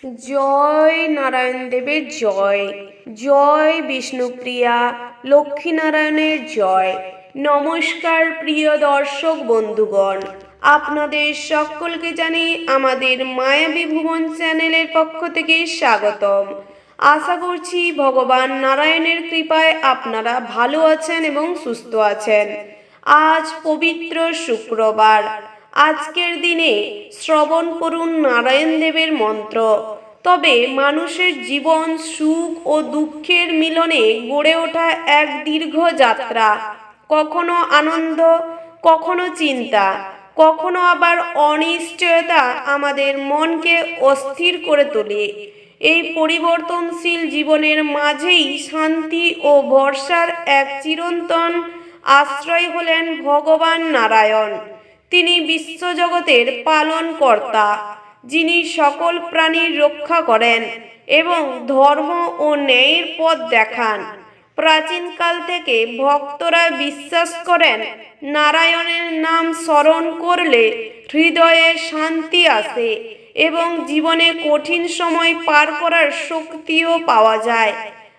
জয় নারায়ণ দেবের জয়। জয় বিষ্ণুপ্রিয়া লক্ষ্মীনারায়ণের জয়। নমস্কার প্রিয় দর্শক বন্ধুগণ, আপনাদের সকলকে জানাই আমাদের মায়াবী ভুবন চ্যানেলের পক্ষ থেকে স্বাগতম। আশা করছি ভগবান নারায়ণের কৃপায় আপনারা ভালো আছেন এবং সুস্থ আছেন। আজ পবিত্র শুক্রবার। আজকের দিনে শ্রবণ করুন নারায়ণ দেবের মন্ত্র। তবে মানুষের জীবন সুখ ও দুঃখের মিলনে গড়ে ওঠা এক দীর্ঘ যাত্রা। কখনো আনন্দ, কখনো চিন্তা, কখনো আবার অনিশ্চয়তা আমাদের মনকে অস্থির করে তোলে। এই পরিবর্তনশীল জীবনের মাঝেই শান্তি ও ভরসার এক চিরন্তন আশ্রয় হলেন ভগবান নারায়ণ। তিনি বিশ্বজগতের পালনকর্তা, যিনি সকল প্রাণীর রক্ষা করেন এবং ধর্ম ও ন্যায়ের পথ দেখান। প্রাচীনকাল থেকে ভক্তরা বিশ্বাস করেন নারায়ণের নাম স্মরণ করলে হৃদয়ে শান্তি আসে এবং জীবনে কঠিন সময় পার করার শক্তিও পাওয়া যায়।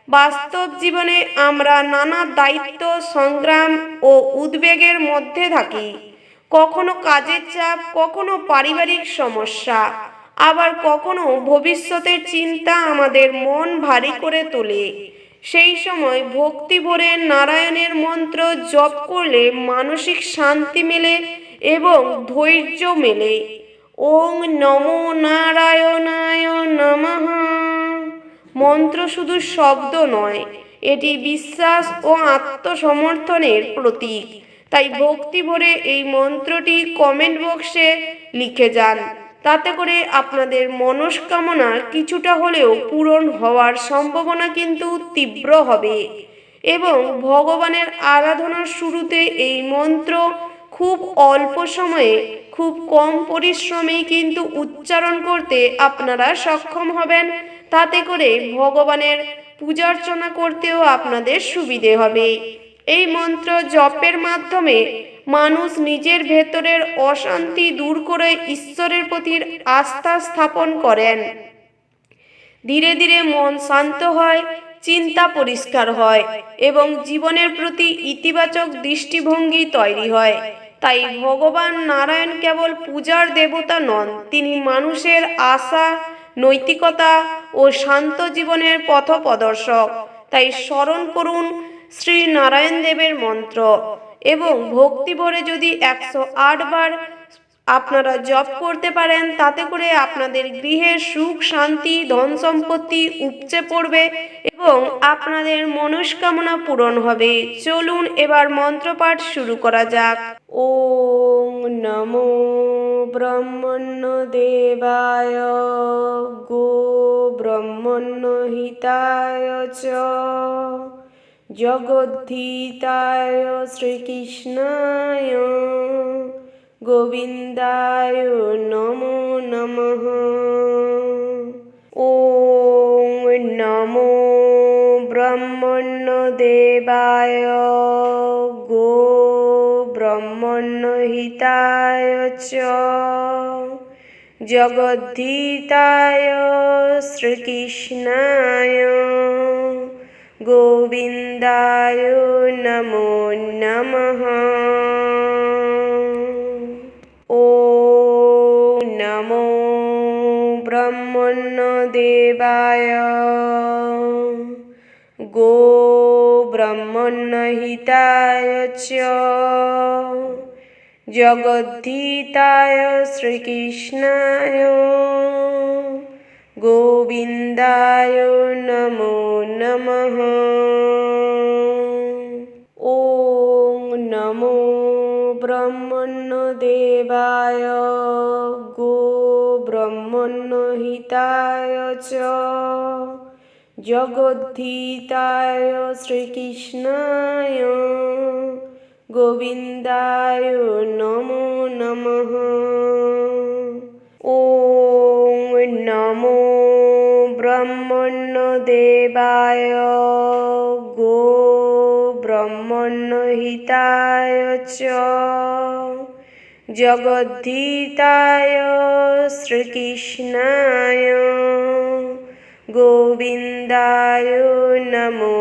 বাস্তব জীবনে আমরা নানা দায়িত্ব, সংগ্রাম ও উদ্বেগের মধ্যে থাকি। কখনো কাজের চাপ, কখনো পারিবারিক সমস্যা, আবার কখনো ভবিষ্যতের চিন্তা আমাদের মন ভারী করে তোলে। সেই সময় ভক্তি ভরে নারায়ণের মন্ত্র জপ করলে মানসিক শান্তি মেলে এবং ধৈর্য মেলে। ওং নমো নারায়ণায় নমঃ মন্ত্র শুধু শব্দ নয়, এটি বিশ্বাস ও আত্মসমর্থনের প্রতীক। তাই ভক্তি ভরে এই মন্ত্রটি কমেন্ট বক্সে লিখে যান। তাতে করে আপনাদের মনস্কামনা কিছুটা হলেও পূরণ হওয়ার সম্ভাবনা কিন্তু তীব্র হবে। এবং ভগবানের আরাধনার শুরুতে এই মন্ত্র খুব অল্প সময়ে, খুব কম পরিশ্রমেই কিন্তু উচ্চারণ করতে আপনারা সক্ষম হবেন। তাতে করে ভগবানের পূজার্চনা করতেও আপনাদের সুবিধে হবে। এই মন্ত্র জপের মাধ্যমে মানুষ নিজের ভেতরের অশান্তি দূর করে ঈশ্বরের প্রতি আস্থা স্থাপন করেন। ধীরে ধীরে মন শান্ত হয়, চিন্তা পরিষ্কার হয় এবং জীবনের প্রতি ইতিবাচক দৃষ্টিভঙ্গি তৈরি হয়। তাই ভগবান নারায়ণ কেবল পূজার দেবতা নন, তিনি মানুষের আশা, নৈতিকতা ও শান্ত জীবনের পথপ্রদর্শক। তাই স্মরণ করুন শ্রী নারায়ণ দেবের মন্ত্র এবং ভক্তি ভরে যদি 108 বার আপনারা জপ করতে পারেন, তাতে করে আপনাদের গৃহে সুখ, শান্তি, ধন সম্পত্তি উপচে পড়বে এবং আপনাদের মনস্কামনা পূরণ হবে। চলুন এবার মন্ত্রপাঠ শুরু করা যাক। ওং নমো ব্রহ্মণ্য দেবায় গো ব্রহ্মণ্য হিতায় চ জগদ্ধিতায় শ্রীকৃষ্ণায় গোবিন্দায় নমো নমঃ। ওং নমো ব্রহ্মণ্য দেবায় গো ব্রহ্মণ্য হিতায় চ জগদ্ধিতায় শ্রীকৃষ্ণায় গোবিন্দায় নমো নমঃ। ওং নমো ব্রহ্মণ্য দেবায় গো ব্রহ্মণ্য হিতায় চ জগদ্ধিতায় শ্রীকৃষ্ণায় গোবিন্দায় নমো নমঃ। ওং নমো ব্রহ্মণ্য দেবায় গো ব্রহ্মণ্য হিতায় চ জগদ্ধিতায় শ্রীকৃষ্ণায় গোবিন্দায় নমো নমঃ। ওং নমো ব্রহ্মণ্য দেবায় গো ব্রহ্মণ্য হিতায় চ जगद्धिताय श्रीकृष्णाय गोविन्दाय नमो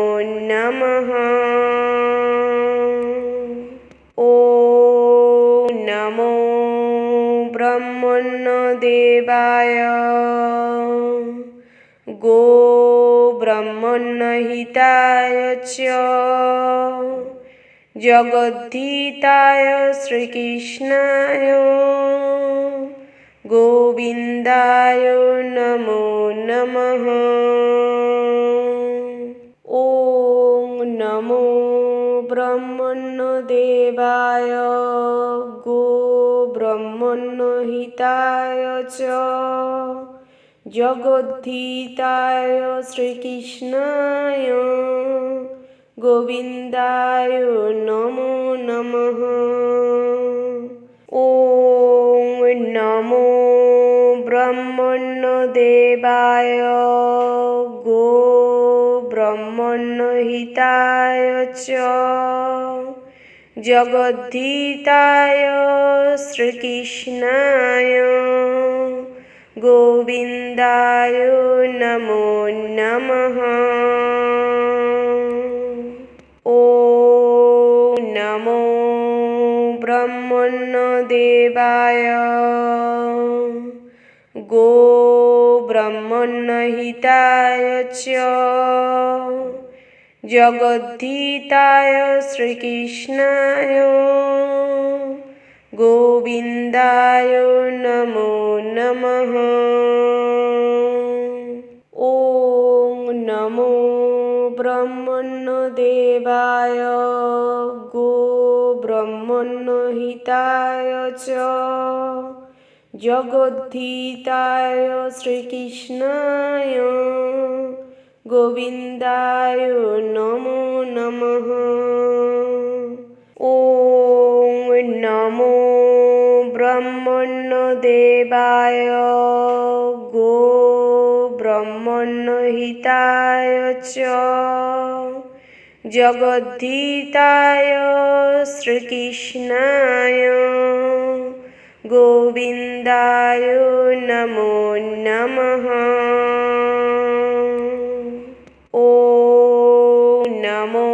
नमः। ॐ नमो ब्रह्मण्यदेवाय गो ब्रह्मण्यहिताय च जगद्धिताय श्रीकृष्णाय गोविन्दाय नमो नमः। ॐ नमो ब्रह्मण्यदेवाय गो ब्रह्मण्यहिताय च जगद्धिताय श्रीकृष्णाय गोविन्दाय नमो नमः। ॐ नमो ब्रह्मण्यदेवाय गो ब्रह्मण्यहिताय च जगद्धिताय श्रीकृष्णाय गोविन्दाय नमो नमः। ॐ नमो ब्रह्मण्यदेवाय गो ब्रह्मण्यहिताय च जगद्धिताय श्रीकृष्णाय गोविन्दाय नमो नमः। ॐ नमो ब्रह्मण्यदेवाय गो ब्रह्मण्यहिताय च जगद्धिताय श्रीकृष्णाय गोविन्दाय नमो नमः। ॐ नमो ब्रह्मण्यदेवाय गो ब्रह्मण्यहिताय च जगद्धिताय श्रीकृष्णाय गोविन्दाय नमो नमः। ॐ नमो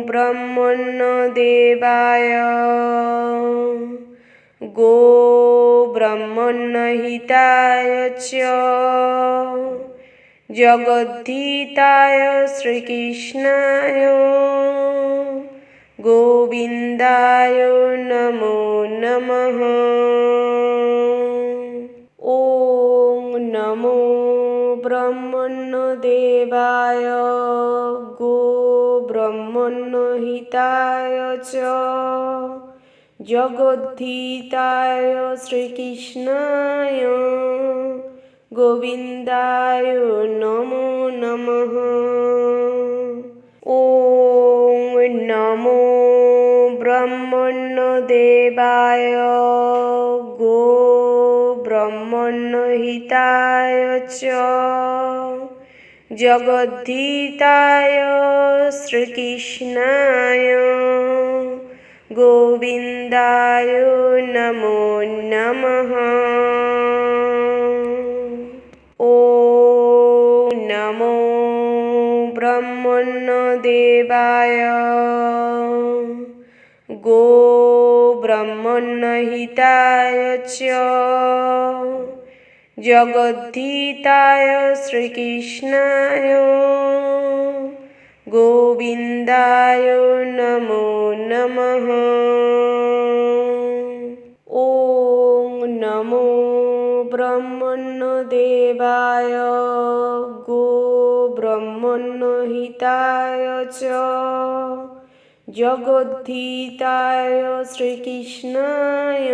ब्रह्मण्यदेवाय गो ब्रह्मण्यहिताय च जगद्धिताय श्रीकृष्णाय गोविन्दाय नमो नमः। ॐ नमो ब्रह्मण्यदेवाय गो ब्रह्मण्यहिताय च जगद्धिताय श्रीकृष्णाय गोविन्दाय नमो नमः। ॐ नमो ब्रह्मण्यदेवाय गो ब्रह्मण्यहिताय च जगद्धिताय श्रीकृष्णाय गोविन्दाय नमो नमः। ॐ नमो ब्रह्मण्यदेवाय गो ब्रह्मण्यहिताय च जगद्धिताय श्रीकृष्णाय गोविन्दाय नमो नमः। ॐ नमो ब्रह्मण्यदेवाय गो ब्रह्मण्यहिताय च जगद्धिताय श्रीकृष्णाय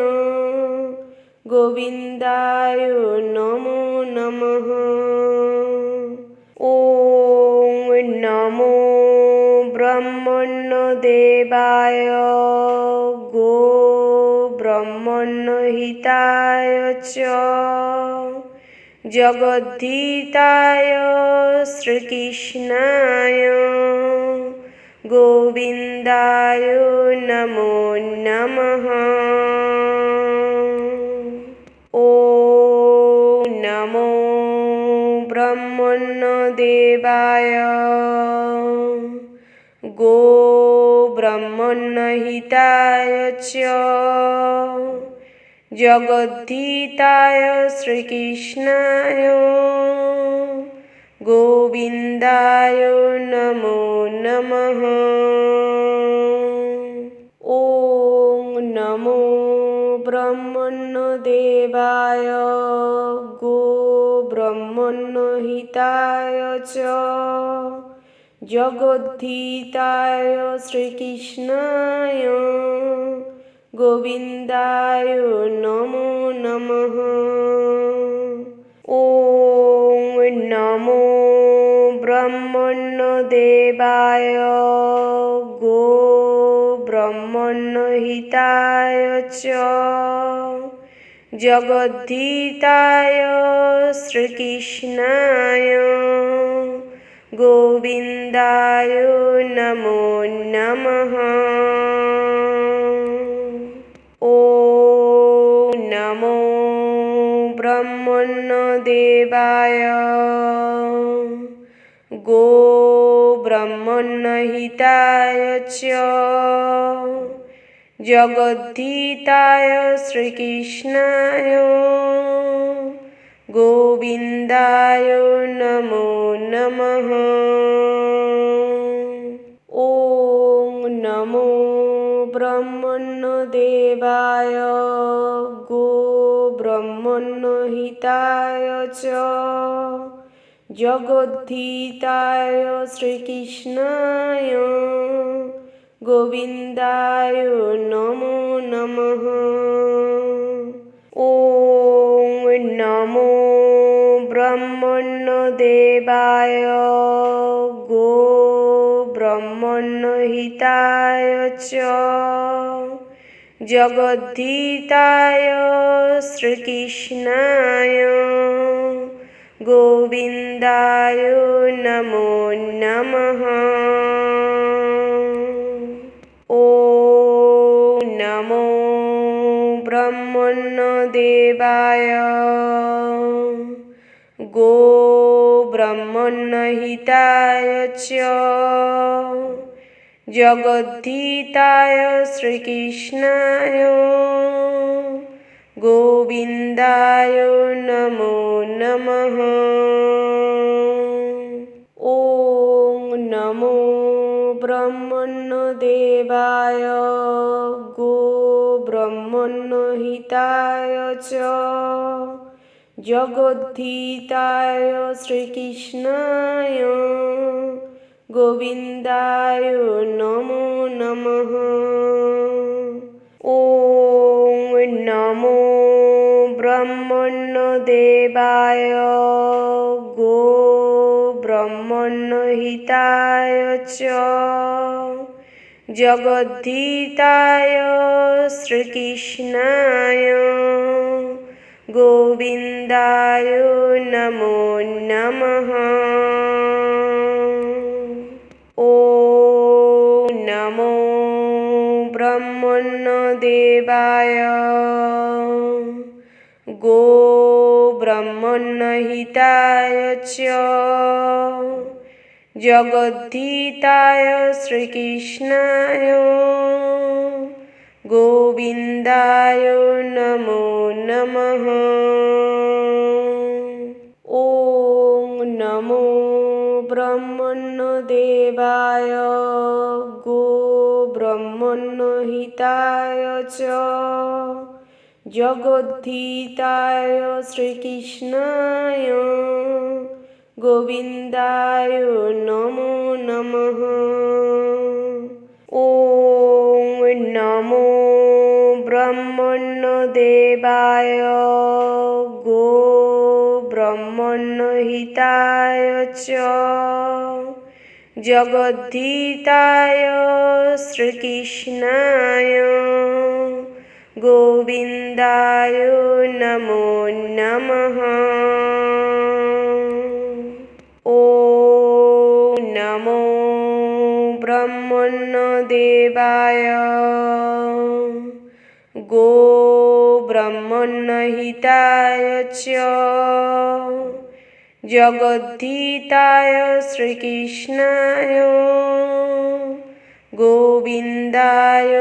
गोविन्दाय नमो नमः। ॐ नमो ब्रह्मण्यदेवाय गो ब्रह्मण्यहिताय च जगद्धिताय श्रीकृष्णाय गोविन्दाय नमो नमः। ॐ नमो ब्रह्मण्यदेवाय गो ब्रह्मण्यहिताय च जगद्धिताय श्रीकृष्णाय गोविन्दाय नमो नमः। ॐ नमो ब्रह्मण्यदेवाय गो ब्रह्मण्यहिताय च जगद्धिताय श्रीकृष्णाय गोविन्दाय नमो नमः। ॐ नमो ब्रह्मण्यदेवाय गो ब्रह्मण्यहिताय च जगद्धिताय श्रीकृष्णाय गोविन्दाय नमो नमः। ॐ नमो ब्रह्मण्यदेवाय गो ब्रह्मण्यहिताय च जगद्धिताय श्रीकृष्णाय गोविन्दाय नमो नमः। ॐ नमो ब्रह्मण्यदेवाय गो ब्रह्मण्यहिताय च जगद्धिताय श्रीकृष्णाय गोविन्दाय नमो नमः। ॐ नमो ब्रह्मण्यदेवाय गो ब्रह्मण्यहिताय च जगद्धिताय श्रीकृष्णाय गोविन्दाय नमो नमः। ॐ नमो ब्रह्मण्यदेवाय गो ब्रह्मण्यहिताय च जगद्धिताय श्रीकृष्णाय गोविन्दाय नमो नमः। ॐ नमो ब्रह्मण्यदेवाय गो ब्रह्मण्यहिताय च जगद्धिताय श्रीकृष्णाय गोविन्दाय नमो नमः। ॐ नमो ब्रह्मण्यदेवाय गो ब्रह्मण्यहिताय च जगद्धिताय श्रीकृष्णाय गोविन्दाय नमो नमः। ॐ नमो ब्रह्मण्यदेवाय गो ब्रह्मण्यहिताय च जगद्धिताय श्रीकृष्णाय गोविन्दाय नमो नमः। ॐ नमो ब्रह्मण्यदेवाय गो ब्रह्मण्यहिताय च जगद्धिताय श्रीकृष्णाय गोविन्दाय नमो नमः। ॐ नमो ब्रह्मण्यदेवाय गो ब्रह्मण्यहिताय च जगद्धिताय श्रीकृष्णाय गोविन्दाय नमो नमः। ॐ नमो ब्रह्मण्यदेवाय गो ब्रह्मण्यहिताय च जगद्धिताय श्रीकृष्णाय गोविन्दाय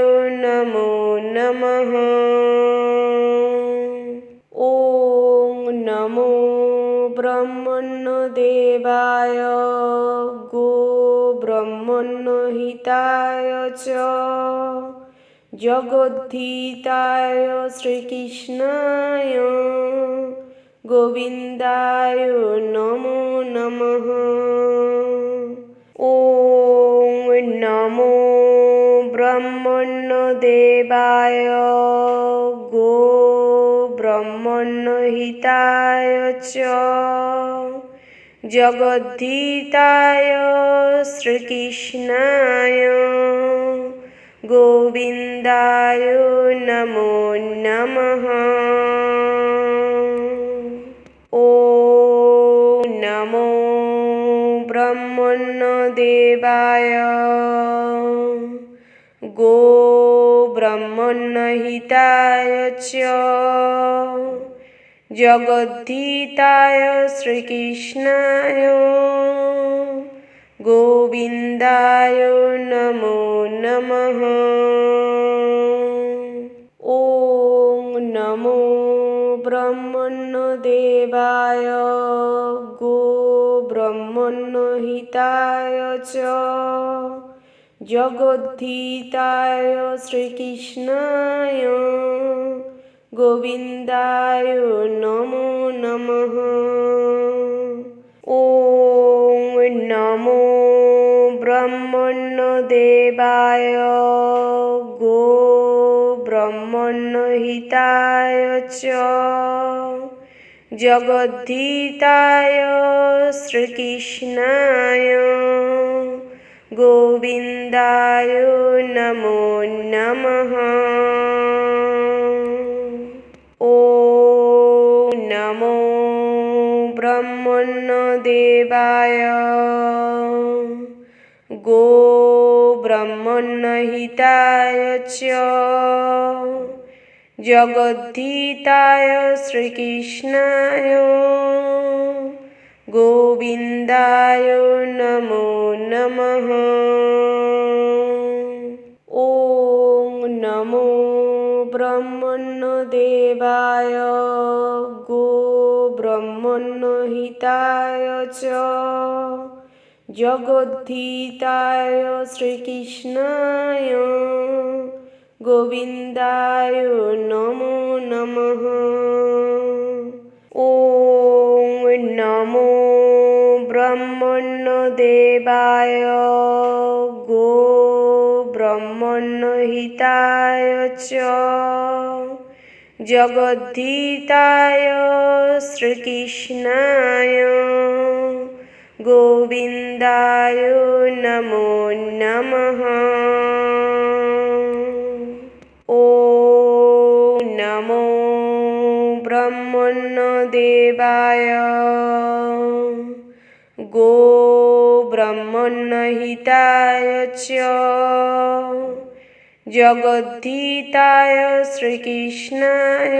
नमो नमः। ॐ नमो ब्रह्मण्यदेवाय गो ब्रह्मण्यहिताय च जगद्धिताय श्रीकृष्णाय गोविन्दाय नमो नमः। ॐ नमो ब्रह्मण्यदेवाय गो ब्रह्मण्यहिताय च जगद्धिताय श्रीकृष्णाय गोविन्दाय नमो नमः। ॐ नमो ब्रह्मण्यदेवाय गो ब्रह्मण्यहिताय च जगद्धिताय श्रीकृष्णाय गोविन्दाय नमो नमः। ॐ नमो ब्रह्मण्यदेवाय गो ब्रह्मण्यहिताय च जगद्धिताय श्रीकृष्णाय गोविन्दाय नमो नमः। ॐ नमो ब्रह्मण्यदेवाय गो ब्रह्मण्यहिताय च जगद्धिताय श्रीकृष्णाय गोविन्दाय नमो नमः। ॐ नमो ब्रह्मण्यदेवाय गो ब्रह्मण्यहिताय च जगद्धिताय श्रीकृष्णाय गोविन्दाय नमो नमः। ॐ नमो ब्रह्मण्यदेवाय गो ब्रह्मण्यहिताय च जगद्धिताय श्रीकृष्णाय गोविन्दाय नमो नमः। ॐ नमो ब्रह्मण्यदेवाय गो ब्रह्मण्यहिताय च जगद्धिताय श्रीकृष्णाय गोविन्दाय नमो नमः। ॐ नमो ब्रह्मण्यदेवाय गो ब्रह्मण्यहिताय च जगद्धिताय श्रीकृष्णाय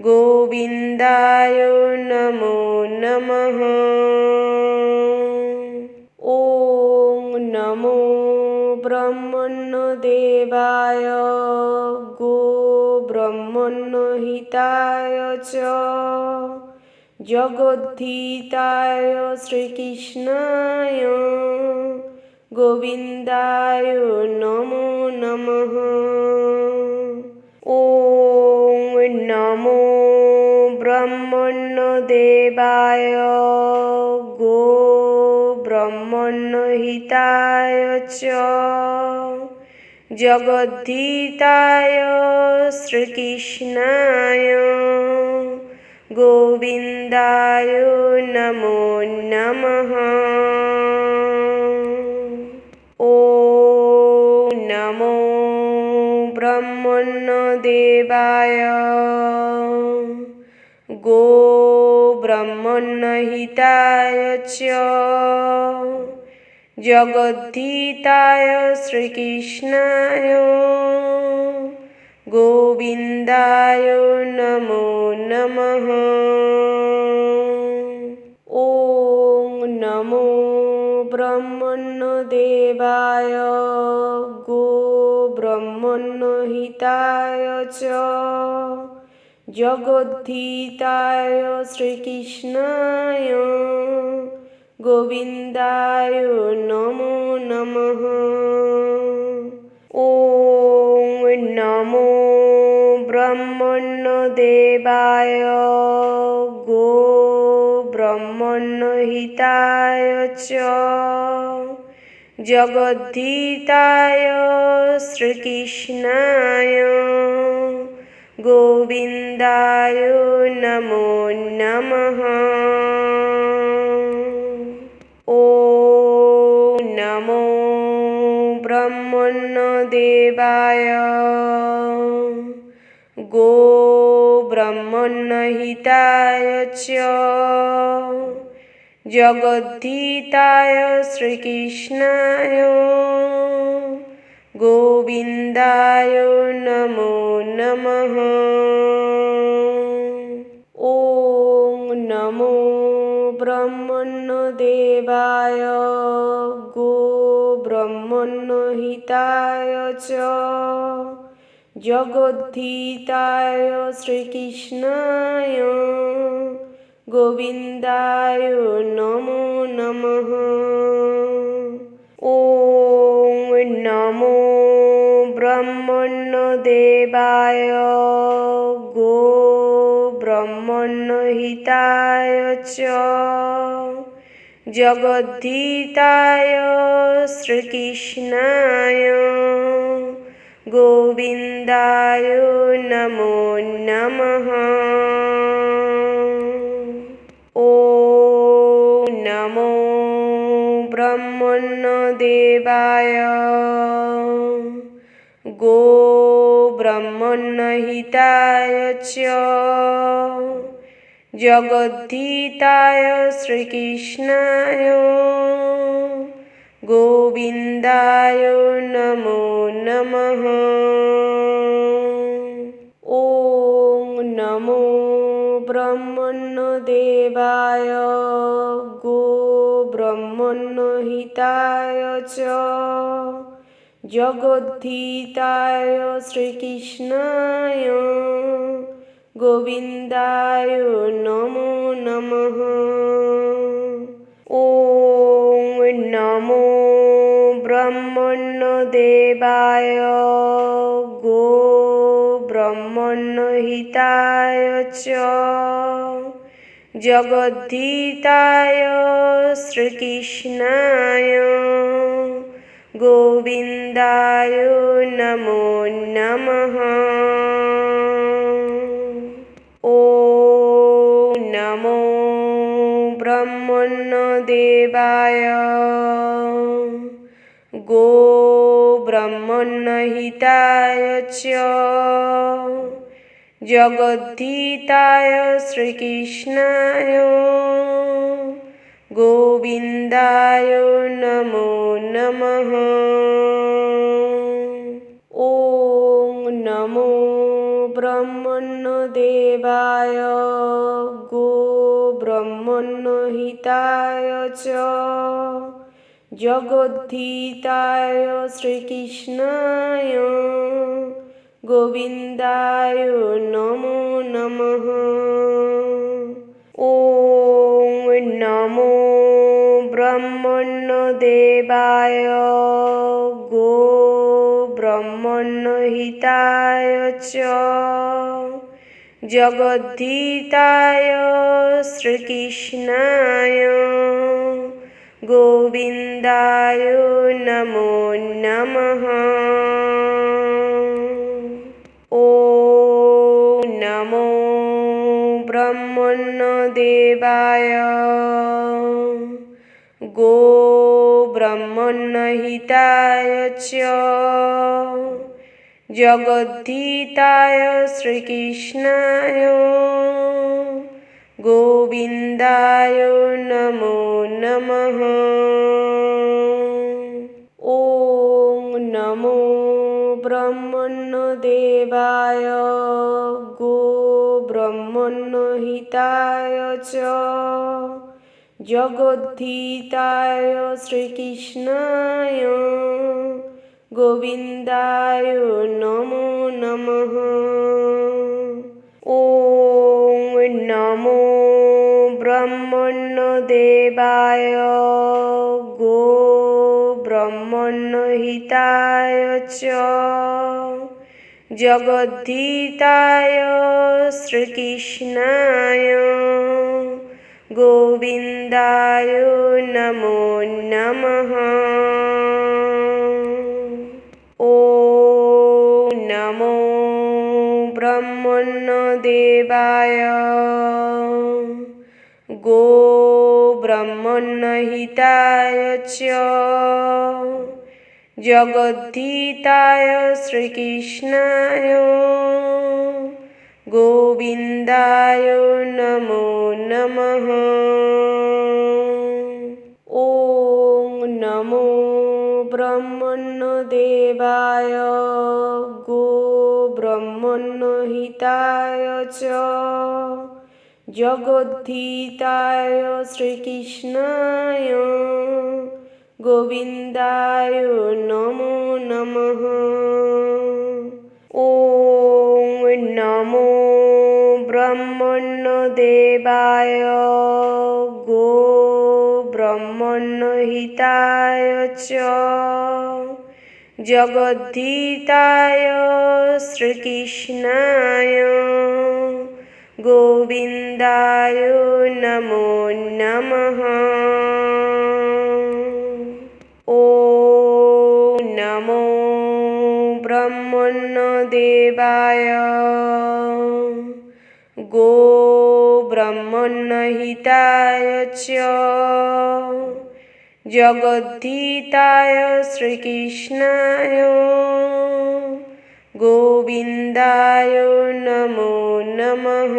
गोविन्दाय नमो नमः। ॐ नमो ब्रह्मण्यदेवाय गो ब्रह्मण्यहिताय च जगद्धिताय श्रीकृष्णाय गोविन्दाय नमो नमः। ॐ नमो ब्रह्मण्यदेवाय गो ब्रह्मण्यहिताय च जगद्धिताय श्रीकृष्णाय गोविन्दाय नमो नमः। ॐ नमो ब्रह्मण्यदेवाय गो ब्रह्मण्यहिताय च जगद्धिताय श्रीकृष्णाय गोविन्दाय नमो नमः। ॐ नमो ब्रह्मण्यदेवाय गो ब्रह्मण्यहिताय च जगद्धिताय श्रीकृष्णाय गोविन्दाय नमो नमः। ॐ नमो ब्रह्मण्यदेवाय गो ब्रह्मण्यहिताय च जगद्धिताय श्रीकृष्णाय गोविन्दाय नमो नमः। ॐ नमो ब्रह्मण्यदेवाय गो ब्रह्मण्यहिताय च जगद्धिताय श्रीकृष्णाय गोविन्दाय नमो नमः। ॐ नमो ब्रह्मण्यदेवाय गो ब्रह्मण्यहिताय च जगद्धिताय श्रीकृष्णाय गोविन्दाय नमो नमः। ॐ नमो ब्रह्मण्यदेवाय गो ब्रह्मण्यहिताय च जगद्धिताय श्रीकृष्णाय गोविन्दाय नमो नमः। ॐ नमो ब्रह्मण्यदेवाय गो ब्रह्मण्यहिताय च जगद्धिताय श्रीकृष्णाय गोविन्दाय नमो नमः। ॐ नमो ब्रह्मण्यदेवाय गो ब्रह्मण्यहिताय च जगद्धिताय श्रीकृष्णाय गोविन्दाय नमो नमः। ॐ नमो ब्रह्मण्यदेवाय गो ब्रह्मण्यहिताय च जगद्धिताय श्रीकृष्णाय गोविन्दाय नमो नमः। ॐ नमो ब्रह्मण्यदेवाय गो ब्रह्मण्यहिताय च जगद्धिताय श्रीकृष्णाय गोविन्दाय नमो नमः। ॐ नमो ब्रह्मण्यदेवाय गो ब्रह्मण्यहिताय च जगद्धिताय श्रीकृष्णाय गोविन्दाय नमो नमः। ॐ नमो ब्रह्मण्यदेवाय गो ब्रह्मण्यहिताय च जगद्धिताय श्रीकृष्णाय गोविन्दाय नमो नमः। ॐ नमो ब्रह्मण्यदेवाय गो ब्रह्मण्यहिताय च जगद्धिताय श्रीकृष्णाय गोविन्दाय नमो नमः। देवाय गो ब्रह्मण्यहिताय च जगद्धिताय श्रीकृष्णाय गोविन्दाय नमो नमः। ॐ नमो ब्रह्मण्यदेवाय गो ब्रह्मण्यहिताय च जगद्धिताय श्रीकृष्णाय गोविन्दाय नमो नमः। ॐ नमो ब्रह्मण्यदेवाय गो ब्रह्मण्यहिताय च जगद्धिताय श्रीकृष्णाय गोविन्दाय नमो नमः। ॐ नमो ब्रह्मण्यदेवाय गो ब्रह्मण्यहिताय च जगद्धिताय श्रीकृष्णाय गोविन्दाय नमो नमः। ॐ नमो ब्रह्मण्यदेवाय गो ब्रह्मण्यहिताय च जगद्धिताय श्रीकृष्णाय गोविन्दाय नमो नमः। ॐ नमो ब्रह्मण्यदेवाय गो ब्रह्मण्यहिताय च जगद्धिताय श्रीकृष्णाय गोविन्दाय नमो नमः।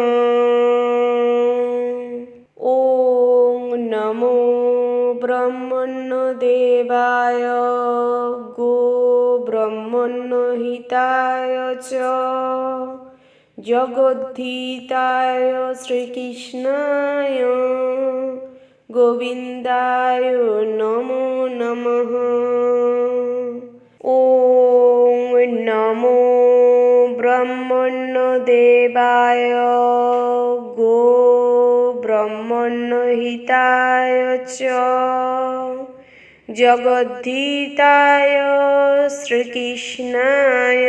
ॐ नमो ब्रह्मण्यदेवाय गो ब्रह्मण्यहिताय च जगद्धिताय श्रीकृष्णाय गोविन्दाय नमो नमः। ॐ नमो ब्रह्मण्यदेवाय गो ब्रह्मण्यहिताय च जगद्धिताय श्रीकृष्णाय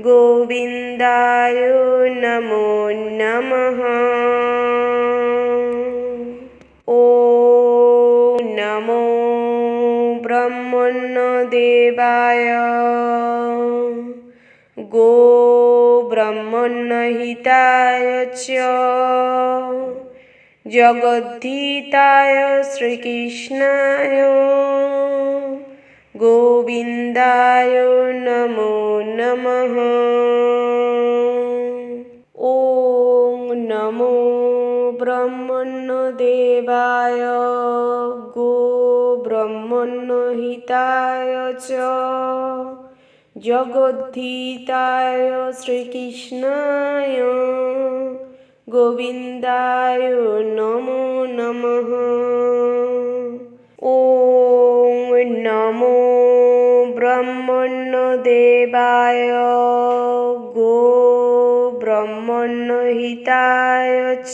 गोविन्दाय नमो नमः। ॐ नमो ब्रह्मण्यदेवाय गो ब्रह्मण्यहिताय च जगद्धिताय श्रीकृष्णाय गोविन्दाय नमो नमः। ॐ नमो ब्रह्मण्यदेवाय गो ब्रह्मण्यहिताय च जगद्धिताय श्रीकृष्णाय गोविन्दाय नमो नमः। ॐ नमो ब्रह्मण्यदेवाय गो ब्रह्मण्यहिताय च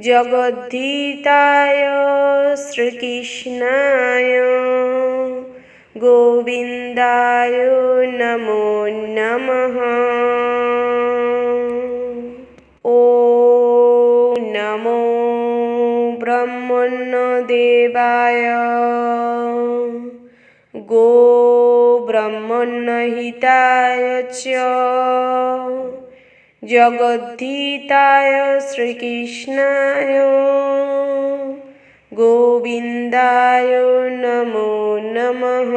जगद्धिताय श्रीकृष्णाय गोविन्दाय नमो नमः। ॐ नमो ब्रह्मण्यदेवाय गो ब्रह्मण्यहिताय च जगद्धिताय श्रीकृष्णाय गोविन्दाय नमो नमः।